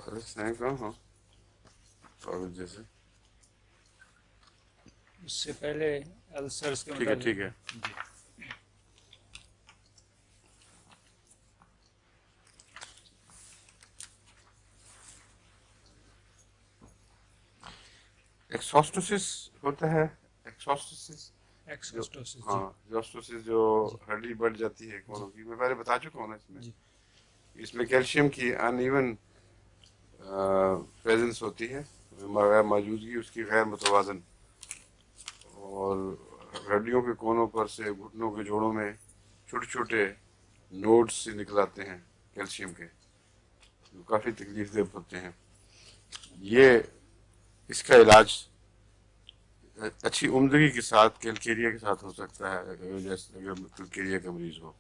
हाँ, स्वागत जैसे। उससे पहले अल्सर्स के ठीक है, मुताबिक। ठीक है। जी। एक्सॉस्टोसिस होता है। एक्सॉस्टोसिस जो, एक्सोस्टोसिस। हाँ, जी। एक्सॉस्टोसिस जो जी। हड्डी बढ़ जाती है जी। कोनों की, मैं पहले बता चुका हूँ ना इसमें। जी। इसमें कैल्शियम की अनइवन प्रेजेंस होती है, गैर मौजूदगी उसकी, गैर मुतवाजन। और हड्डियों के कोनों पर से घुटनों के जोड़ों में छोटे छोटे नोड्स से निकल आते हैं कैल्शियम के, जो काफ़ी तकलीफ देह होते हैं। ये इसका इलाज अच्छी उम्दगी के साथ कैलकेरिया के साथ हो सकता है, अगर जैसे अगर कैलकेरिया का मरीज हो।